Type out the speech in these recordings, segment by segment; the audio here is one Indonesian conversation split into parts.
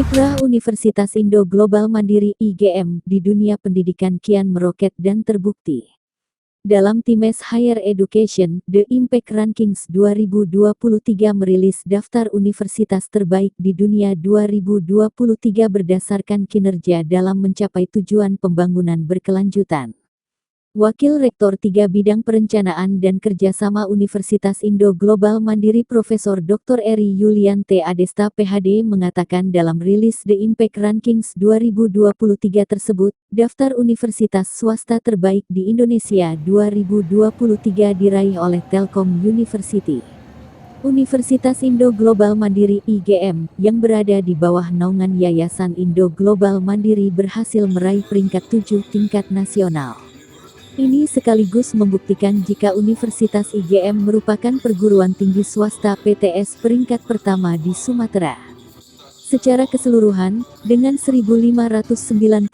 Kiprah Universitas Indo Global Mandiri (IGM) di dunia pendidikan kian meroket dan terbukti. Dalam Times Higher Education, The Impact Rankings 2023 merilis daftar universitas terbaik di dunia 2023 berdasarkan kinerja dalam mencapai tujuan pembangunan berkelanjutan. Wakil Rektor 3 Bidang Perencanaan dan Kerjasama Universitas Indo Global Mandiri Profesor Dr. Eri Yulian T. Adesta PhD mengatakan dalam rilis The Impact Rankings 2023 tersebut, daftar universitas swasta terbaik di Indonesia 2023 diraih oleh Telkom University. Universitas Indo Global Mandiri (IGM) yang berada di bawah naungan Yayasan Indo Global Mandiri berhasil meraih peringkat 7 tingkat nasional. Ini sekaligus membuktikan jika Universitas IGM merupakan perguruan tinggi swasta PTS peringkat pertama di Sumatera. Secara keseluruhan, dengan 1.591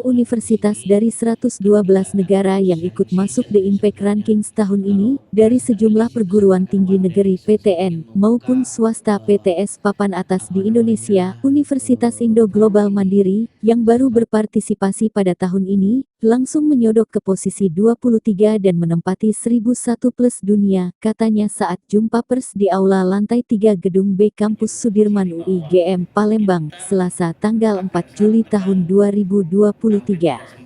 universitas dari 112 negara yang ikut masuk The Impact Rankings tahun ini, dari sejumlah perguruan tinggi negeri PTN, maupun swasta PTS papan atas di Indonesia, Universitas Indo Global Mandiri, yang baru berpartisipasi pada tahun ini, langsung menyodok ke posisi 23 dan menempati 1001 plus dunia, katanya saat jumpa pers di Aula Lantai 3 Gedung B Kampus Sudirman UIGM Palembang, Selasa tanggal 4 Juli tahun 2023.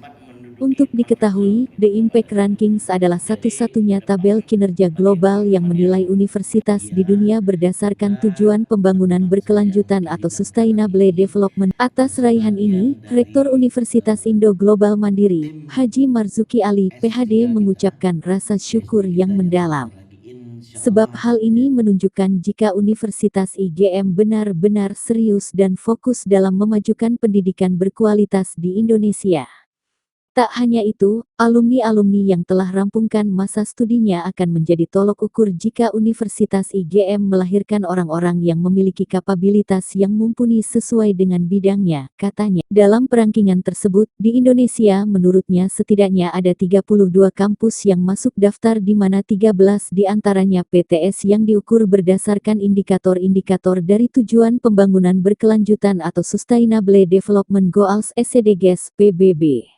Untuk diketahui, The Impact Rankings adalah satu-satunya tabel kinerja global yang menilai universitas di dunia berdasarkan tujuan pembangunan berkelanjutan atau Sustainable Development. Atas raihan ini, Rektor Universitas Indo Global Mandiri, Haji Marzuki Ali, PhD mengucapkan rasa syukur yang mendalam. Sebab hal ini menunjukkan jika Universitas IGM benar-benar serius dan fokus dalam memajukan pendidikan berkualitas di Indonesia. Tak hanya itu, alumni-alumni yang telah rampungkan masa studinya akan menjadi tolok ukur jika Universitas IGM melahirkan orang-orang yang memiliki kapabilitas yang mumpuni sesuai dengan bidangnya, katanya. Dalam perangkingan tersebut, di Indonesia menurutnya setidaknya ada 32 kampus yang masuk daftar di mana 13 di antaranya PTS yang diukur berdasarkan indikator-indikator dari tujuan pembangunan berkelanjutan atau Sustainable Development Goals (SDGs) PBB.